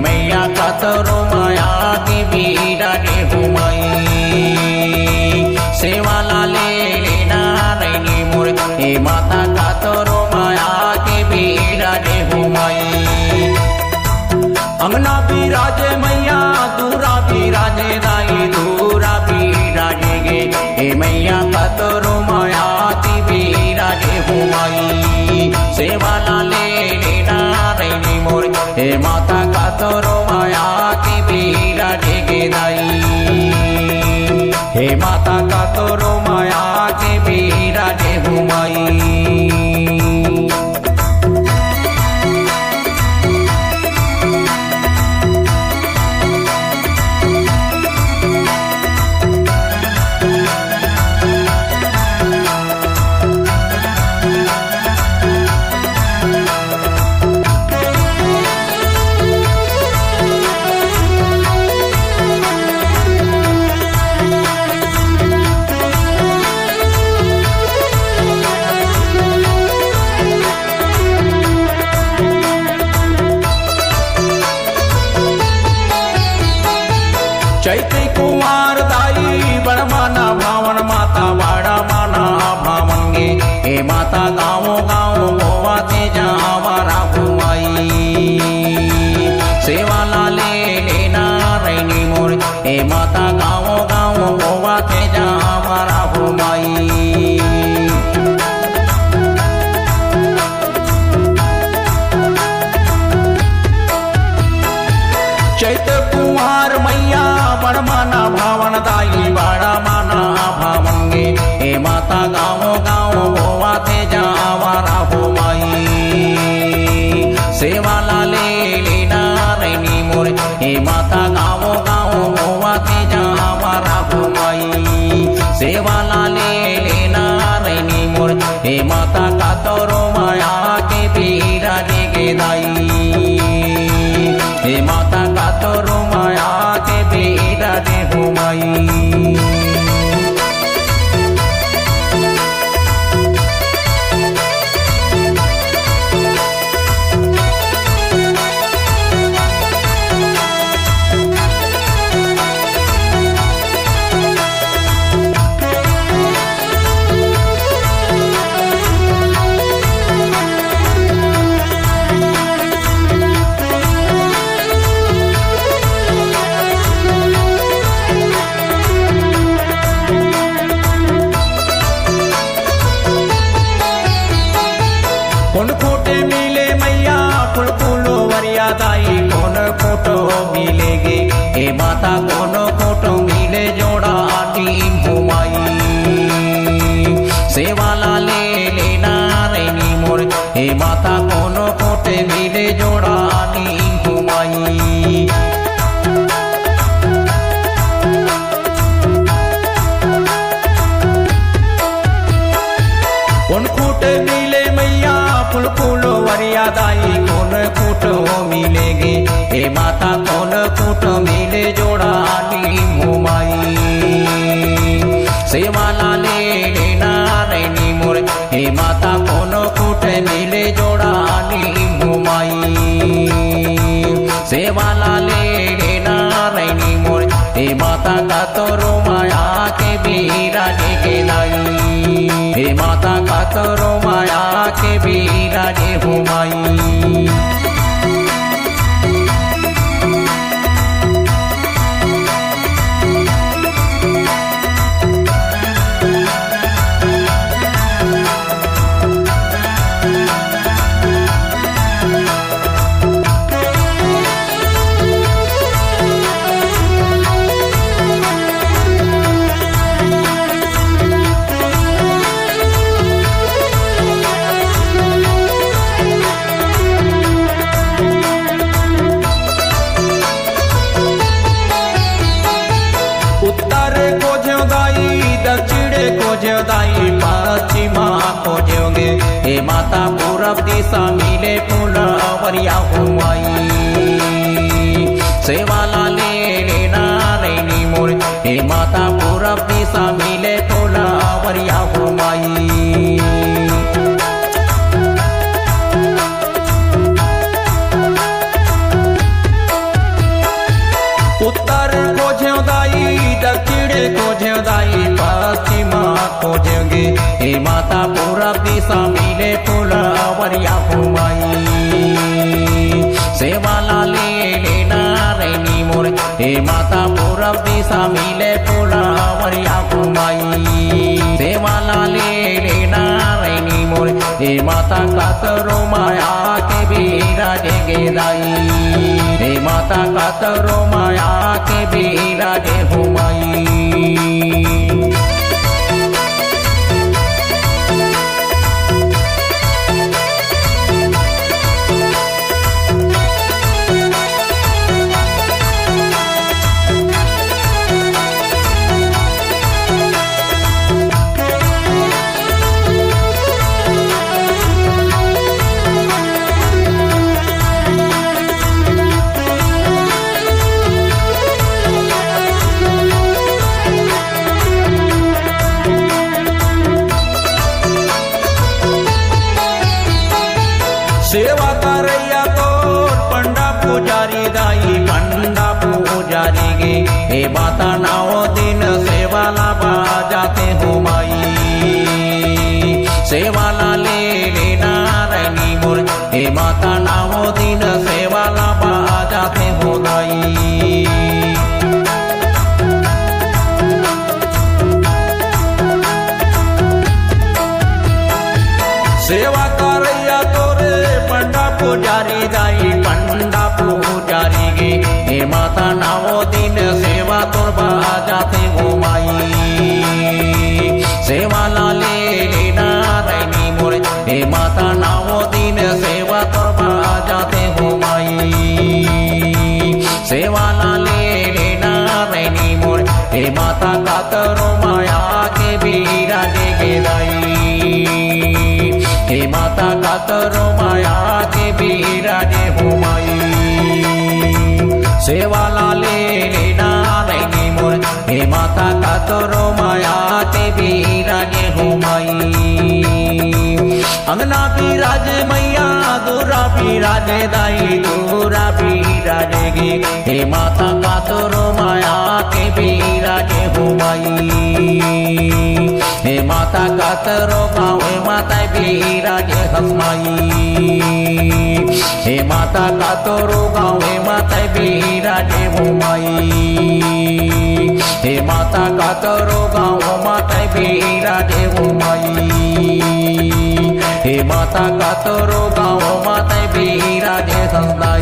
मैया कातरो माया के बीरा रे हुमाई सेवा लाले लेना रैनी मोर हे माता कातरो माया के बीरा रे हुमाई अंगना बिराजे मैया दूरा बिराजे दाई दूरा बिराजे गे हे मैया कातरो माया के बीरा रे हुमाई सेवा लाले लेना रैनी मोर हे माता कातरो माया के बीरा रे गे दाई हे माता कातरो माया के बीरा रे हुमाई चैते कुमार दाई बड़माना भावन माता बाड़ा माना भावन गे हे माता गाँव गाँव गोवा ते जावारा घुमाई सेवा लाले लेना रैनी मोर हे माता गाँव गाँव गोवा ते जावारा घुमाई चैत कुमार मैया बड़माना भावन दाई बाड़ा माना भावन गे हे माता गाँव गाँव गोवा ते जावारा घुमाई सेवा लाले लेना रैनी मोर हे माता गाँव गाँव गोवा ते जावारा घुमाई सेवा लाले लेना रैनी मोर हे माता कातरो माया के बीरा रे गे दाई हे माता कातरो माया के बीरा रे हुमाई कौन खोटे मिले मैया फुल फूलो वरिया दाई कौन खोटो मिलेगे हे माता कौन खोटो मिले जोड़ा टीम हुमाई सेवा लाले लेना रैनी मोर हे माता कौन खोटे मिले जोड़ा टीम हुमाई कौन खोटे मिले मैया फुल फूलो वरिया दाई कौन कूटो मिलेगे हे माता कौन कूटो मिले जोड़ा टीम हुमाई सेवा लाले लेना रैनी मोर हे माता कौन कूट मिले जोड़ा टीम हुमाई सेवा लाले लेना रैनी मोर हे माता कातरो माया के बीरा रे गे दाई हे माता कातरो माया के बीरा रे हुमाई दाई पश्चिमा खोजोगे हे माता पूरब दिशा मिले फुलवरिया हुमाई सेवा लाले लेना रैनी मोर हे माता पूरब दिशा मिले फुलवरिया हुमाई दिसा मिले फुलवरिया हुमाई सेवाला लेना रैनी मोर हे माता पूरब दिशा मिले फुलवरिया हुमाई सेवाला लेना रैनी मोर हे माता कातरो माया के बिराजे गेदाई हे माता कातरो माया के बिराजे हुमाई सेवा करैया तोर पंडा पुजारी दाई पंडा पुजारी गे हे माता नाव दिन सेवाला बाजाते हो माई सेवाला लेना रैनी मोर हे माता नाव दिन सेवाला बाजाते हो दाई सेवा करैया तोरे पंडा पुजारी दाई पंडा पुजारी गे हे माता नावो दिन सेवा तोर बाजाते हो माई सेवाला लेना रैनी मोर हे माता नावो दिन सेवा तोर बाजाते हो माई सेवाला लेना रैनी मोर हे माता कातरो माया के बिराजे गेदाई हे माता कातरो माया के बिराजे हुमाई सेवाला लेना रैनी मोर हे माता कातरो माया के बिराजे हुमाई अंगना बिराजे मैया दूरा बिराजे दाई दूरा बिराजे गे हे माता कातरो माया के बिराजे हुमाई हे माता कातरो गाँव माता बिराजे हसमाई हे माता कातरो गाँव माता बिराजे हुमाई हे माता कातरो गाँव माता बिराजे हुमाई हे माता कातरो गाँव माता बिराजे हसमाई